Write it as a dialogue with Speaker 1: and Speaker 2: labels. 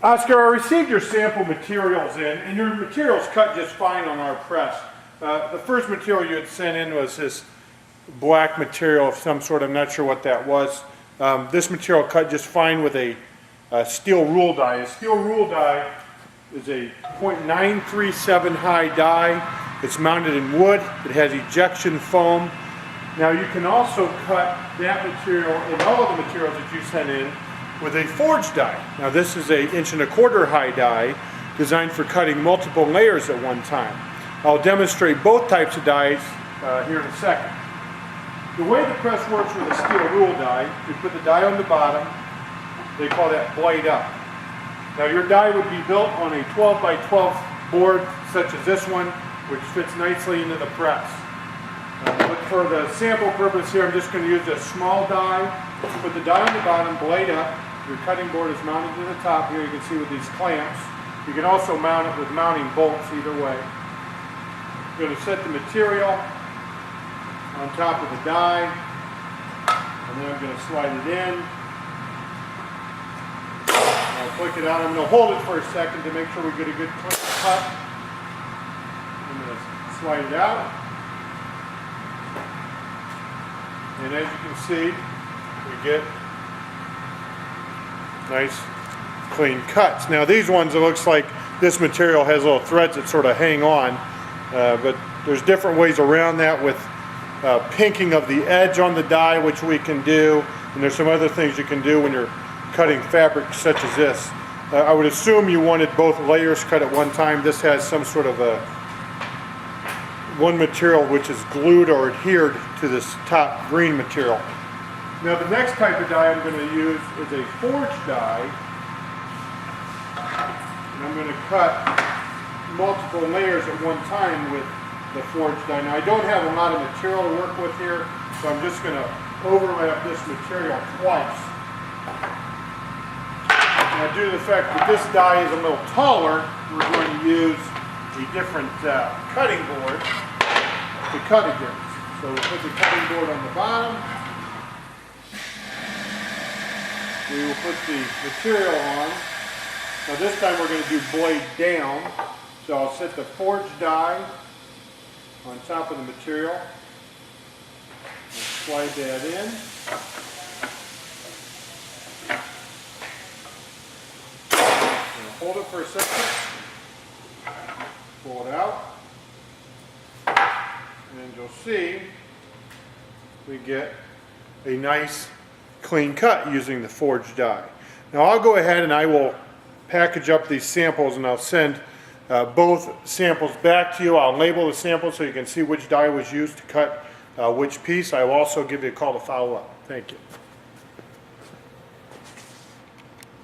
Speaker 1: Oscar, I received your sample materials in, and your materials cut just fine on our press. The first material you had sent in was this black material of some sort. I'm not sure what that was. This material cut just fine with a steel rule die. A steel rule die is a .937 high die. It's mounted in wood. It has ejection foam. Now you can also cut that material and all of the materials that you sent in with a forged die. Now this is a 1¼ inch high die designed for cutting multiple layers at one time. I'll demonstrate both types of dies here in a second. The way the press works with a steel rule die, you put the die on the bottom. They call that blade up. Now your die would be built on a 12 by 12 board such as this one, which fits nicely into the press. But for the sample purpose here, I'm just going to use a small die. Put the die on the bottom, blade up. Your cutting board is mounted to the top here. You can see with these clamps. You can also mount it with mounting bolts either way. I'm going to set the material on top of the die, and then I'm going to slide it in. I'll click it out. I'm going to hold it for a second to make sure we get a good clean cut. I'm going to slide it out. And as you can see, we get nice clean cuts. Now these ones, it looks like this material has little threads that sort of hang on, but there's different ways around that with pinking of the edge on the die, which we can do, and there's some other things you can do when you're cutting fabric such as this. I would assume you wanted both layers cut at one time. This has some sort of one material which is glued or adhered to this top green material. Now the next type of die I'm going to use is a forged die, and I'm going to cut multiple layers at one time with the forged die. Now I don't have a lot of material to work with here, so I'm just going to overlap this material twice. Now due to the fact that this die is a little taller, we're going to use a different cutting board to cut against. So we'll put the cutting board on the bottom. We will put the material on. Now this time we're going to do blade down. So I'll set the forged die on top of the material. And slide that in. And hold it for a second. Pull it out. And you'll see we get a nice clean cut using the forged die. Now I'll go ahead and I will package up these samples, and I'll send both samples back to you. I'll label the samples so you can see which die was used to cut which piece. I will also give you a call to follow up. Thank you.